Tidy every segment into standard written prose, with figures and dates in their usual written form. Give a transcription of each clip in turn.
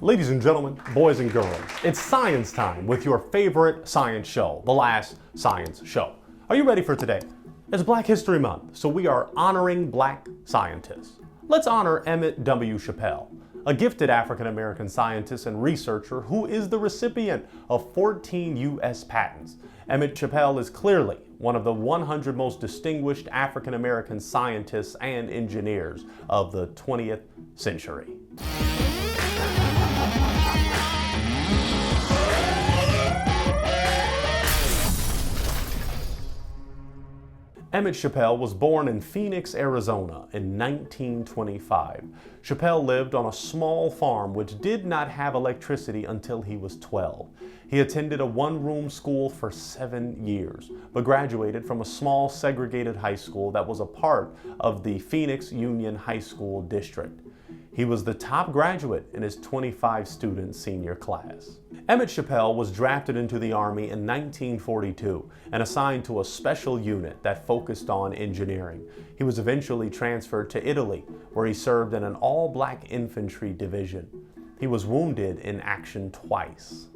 Ladies and gentlemen, boys and girls, it's science time with your favorite science show, The Last Science Show. Are you ready for today? It's Black History Month, so we are honoring black scientists. Let's honor Emmett W. Chappelle, a gifted African-American scientist and researcher who is the recipient of 14 U.S. patents. Emmett Chappelle is clearly one of the 100 most distinguished African-American scientists and engineers of the 20th century. Emmett Chappelle was born in Phoenix, Arizona in 1925. Chappelle lived on a small farm which did not have electricity until he was 12. He attended a one-room school for 7 years, but graduated from a small segregated high school that was a part of the Phoenix Union High School District. He was the top graduate in his 25-student senior class. Emmett Chappelle was drafted into the Army in 1942 and assigned to a special unit that focused on engineering. He was eventually transferred to Italy, where he served in an all-black infantry division. He was wounded in action twice.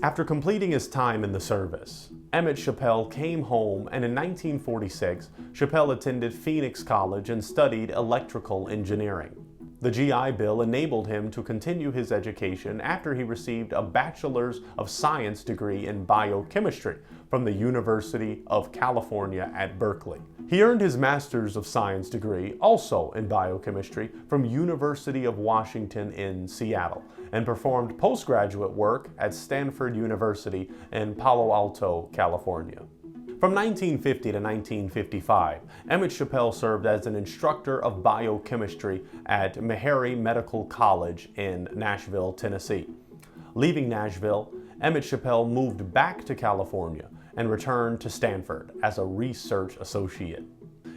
After completing his time in the service, Emmett Chappelle came home, and in 1946, Chappelle attended Phoenix College and studied electrical engineering. The GI Bill enabled him to continue his education after he received a Bachelor's of Science degree in biochemistry from the University of California at Berkeley. He earned his Master's of Science degree, also in biochemistry, from University of Washington in Seattle, and performed postgraduate work at Stanford University in Palo Alto, California. From 1950 to 1955, Emmett Chappelle served as an instructor of biochemistry at Meharry Medical College in Nashville, Tennessee. Leaving Nashville, Emmett Chappelle moved back to California and returned to Stanford as a research associate.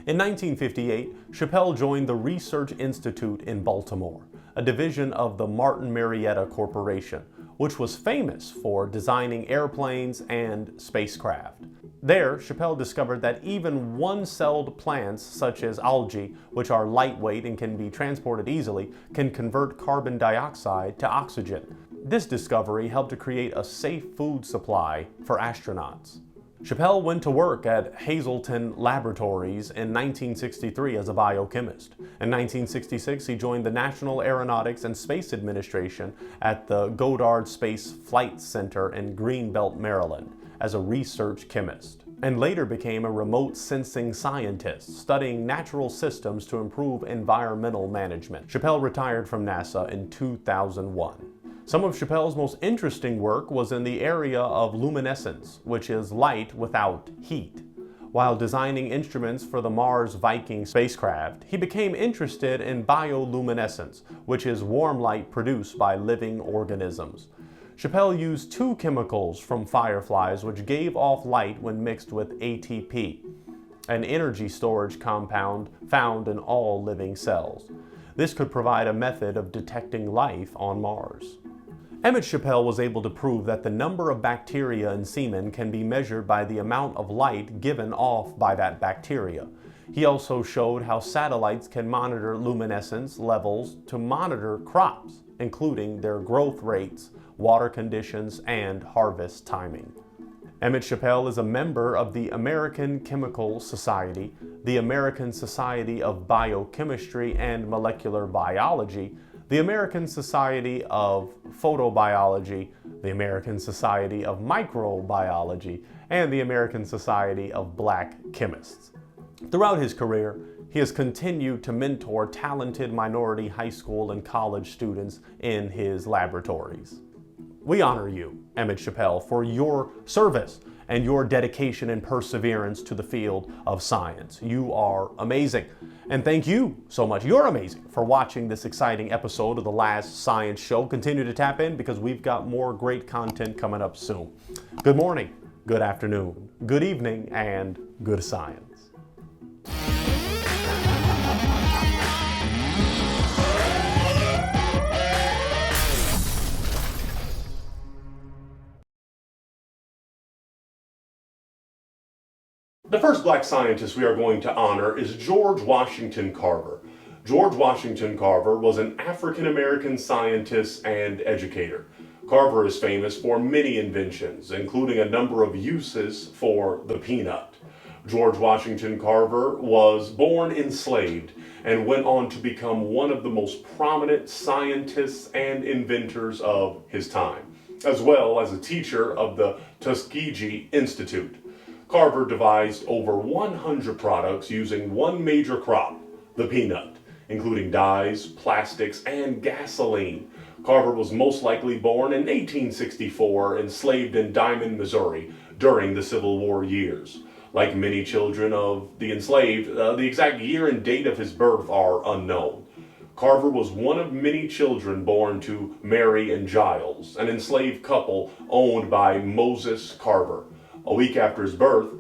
In 1958, Chappelle joined the Research Institute in Baltimore, a division of the Martin Marietta Corporation, which was famous for designing airplanes and spacecraft. There, Chappelle discovered that even one-celled plants, such as algae, which are lightweight and can be transported easily, can convert carbon dioxide to oxygen. This discovery helped to create a safe food supply for astronauts. Chappelle went to work at Hazleton Laboratories in 1963 as a biochemist. In 1966, he joined the National Aeronautics and Space Administration at the Goddard Space Flight Center in Greenbelt, Maryland, as a research chemist, and later became a remote sensing scientist, studying natural systems to improve environmental management. Chappelle retired from NASA in 2001. Some of Chappelle's most interesting work was in the area of luminescence, which is light without heat. While designing instruments for the Mars Viking spacecraft, he became interested in bioluminescence, which is warm light produced by living organisms. Chappelle used two chemicals from fireflies which gave off light when mixed with ATP, an energy storage compound found in all living cells. This could provide a method of detecting life on Mars. Emmett Chappelle was able to prove that the number of bacteria in semen can be measured by the amount of light given off by that bacteria. He also showed how satellites can monitor luminescence levels to monitor crops, including their growth rates, water conditions, and harvest timing. Emmett Chappelle is a member of the American Chemical Society, the American Society of Biochemistry and Molecular Biology, the American Society of Photobiology, the American Society of Microbiology, and the American Society of Black Chemists. Throughout his career, he has continued to mentor talented minority high school and college students in his laboratories. We honor you, Emmett Chappelle, for your service and your dedication and perseverance to the field of science. You are amazing. And thank you so much. You're amazing for watching this exciting episode of The Last Science Show. Continue to tap in because we've got more great content coming up soon. Good morning, good afternoon, good evening, and good science. The first black scientist we are going to honor is George Washington Carver. George Washington Carver was an African-American scientist and educator. Carver is famous for many inventions, including a number of uses for the peanut. George Washington Carver was born enslaved and went on to become one of the most prominent scientists and inventors of his time, as well as a teacher of the Tuskegee Institute. Carver devised over 100 products using one major crop, the peanut, including dyes, plastics, and gasoline. Carver was most likely born in 1864, enslaved in Diamond, Missouri, during the Civil War years. Like many children of the enslaved, the exact year and date of his birth are unknown. Carver was one of many children born to Mary and Giles, an enslaved couple owned by Moses Carver. A week after his birth,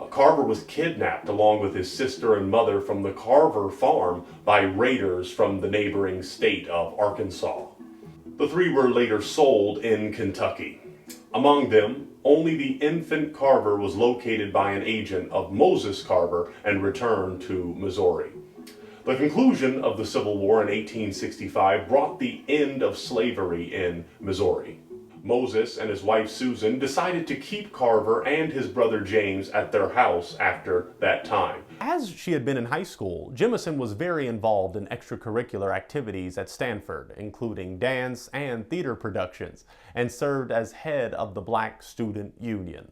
Carver was kidnapped along with his sister and mother from the Carver farm by raiders from the neighboring state of Arkansas. The three were later sold in Kentucky. Among them, only the infant Carver was located by an agent of Moses Carver and returned to Missouri. The conclusion of the Civil War in 1865 brought the end of slavery in Missouri. Moses and his wife Susan decided to keep Carver and his brother James at their house after that time. As she had been in high school, Jemison was very involved in extracurricular activities at Stanford, including dance and theater productions, and served as head of the Black Student Union.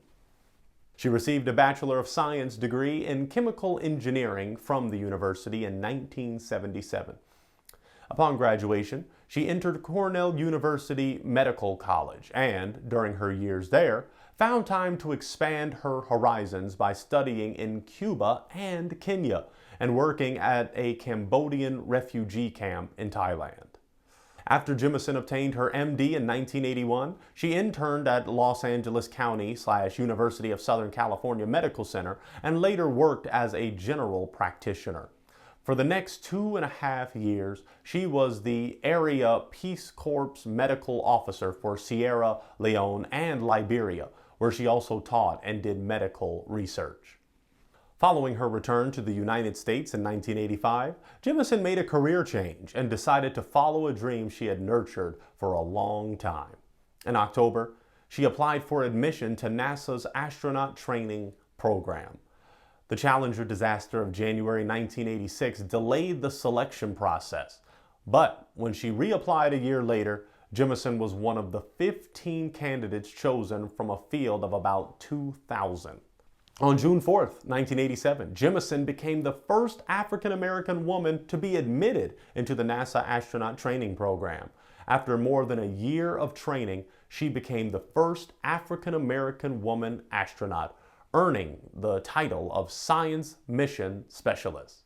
She received a Bachelor of Science degree in chemical engineering from the university in 1977. Upon graduation, she entered Cornell University Medical College and, during her years there, found time to expand her horizons by studying in Cuba and Kenya and working at a Cambodian refugee camp in Thailand. After Jemison obtained her MD in 1981, she interned at Los Angeles County / University of Southern California Medical Center and later worked as a general practitioner. For the next 2.5 years, she was the area Peace Corps medical officer for Sierra Leone and Liberia, where she also taught and did medical research. Following her return to the United States in 1985, Jemison made a career change and decided to follow a dream she had nurtured for a long time. In October, she applied for admission to NASA's astronaut training program. The Challenger disaster of January 1986 delayed the selection process, but when she reapplied a year later, Jemison was one of the 15 candidates chosen from a field of about 2,000. On June 4, 1987, Jemison became the first African-American woman to be admitted into the NASA astronaut training program. After more than a year of training, she became the first African-American woman astronaut, earning the title of Science Mission Specialist.